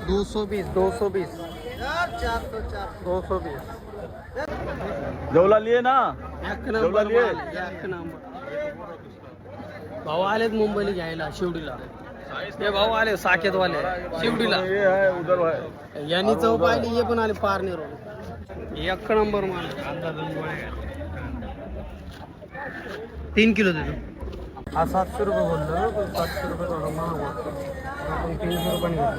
220 220 220 जेवला लिए ना एक नंबर माल, एक नंबर. भाऊ आलेत मुंबईला घ्यायला शिवडीला. हे भाऊ आले साकेतवाले शिवडीला. ये है उधर है. यांनी चौ पाहिली, हे पण आले पारनेरो. एक नंबर माल. 3 किलो देतो. हा 700 रुपये बोललो, 700 रुपये थोडं महाग वाटतं. आपण 300 रुपये घेतलं.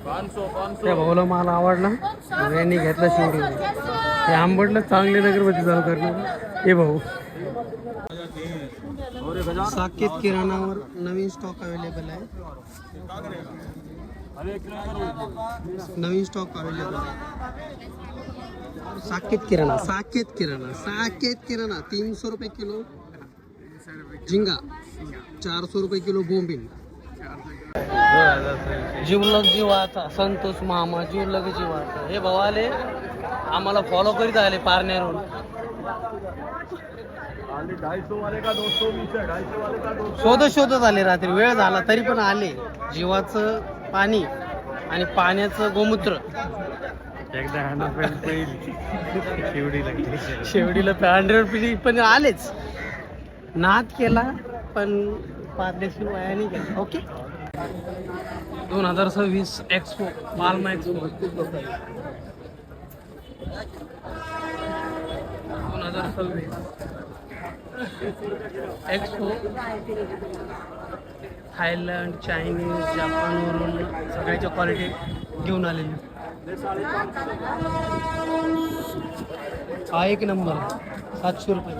500 त्या भाऊला माल आवडला, यांनी घेतला शिवडीला. हे आंबटला चांगले नगरमध्ये चालू करणार. हे भाऊ साकेत किराणावर नवीन स्टॉक अवेलेबल आहे. नवीन स्टॉक अवेलेबल आहे. साकेत किराणा 300 रुपये किलो झिंगा, 400 रुपये किलो बोंबील. जीवलग जीवाचा संतोष मामा, जीवलग जीवाचा. हे भाऊ आले आम्हाला फॉलो करीत आले पारनेरहून. 250 वाले का 220 है, 250 वाले का 200. शोधत आले, रात्री वेळ झाला तरी पण आले. जीवाचं पाणी आणि पाण्याचं गोमूत्र. शेवडीला 100 पिढी पण आलेच. नाद केला पण पारदेशी वाया नाही केला. ओके. 2026 एक्सपो, मालमा एक्सपो 2026 एक्सपो. थायलंड, चायनीज, जपानवरून सगळ्याच्या क्वालिटी घेऊन आलेली. हा एक नंबर 700 रुपये.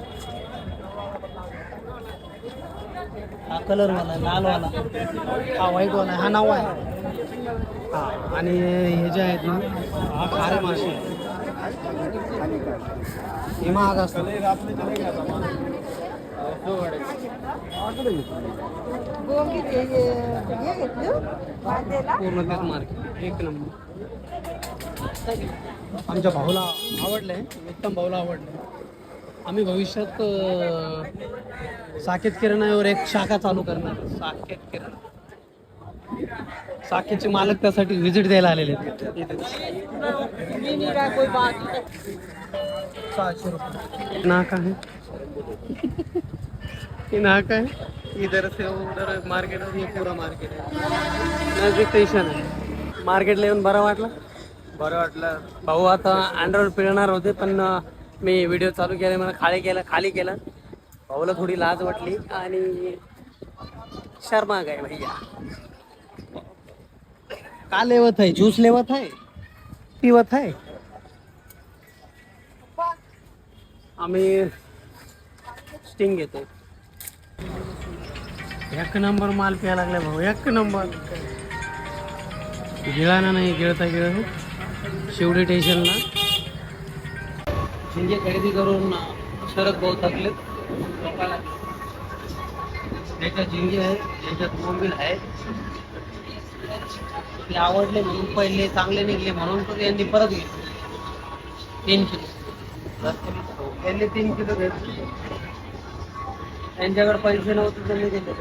हा कलरवाला, लालवाला, हा व्हाईटवाला, हा नाव आहे. हा आणि हे जे आहेत ना, हा खारे मासे, हे महाग असतात. पूर्ण तेच मार्केट एक नंबर. आमच्या भाऊला आवडलंय, उत्तम भाऊला आवडलंय. आम्ही भविष्यात साकेत किराणावर एक शाखा चालू करणार. साकेत किराणा, साकेतचे मालक त्यासाठी व्हिजिट द्यायला आलेले आहेत. 600 रुपये नाक आहे. ये नाक है, इधर से उधर मार्केट है. ये पूरा मार्केट है, नजदीक स्टेशन आहे. मार्केटला येऊन बरं वाटलं. भाऊ आता अँड्रॉइड पिळणार होते पण मी व्हिडिओ चालू केला, मला खाली केला. भाऊला थोडी लाज वाटली आणि शर्मा गए भैया. का लेवत आहे, ज्यूस लेवत आहे, पिवत आहे. आम्ही स्टिंग घेतो. एक नंबर माल प्यायला लागला भाऊ, एक नंबर. गिळाना नाही, गिळता शिवडी स्टेशनला झिंगे खरेदी करून शरद भाऊ थकलेत. त्याच्यात झिंगे आहेत, त्याच्यात बोंबील आहेत. ते आवडले म्हणून, पहिले चांगले निघले म्हणून तर यांनी परत घेतले 3 किलो. त्यांनी 3 किलो घेतले. त्यांच्याकडे पैसे नव्हते, त्यांनी दिले.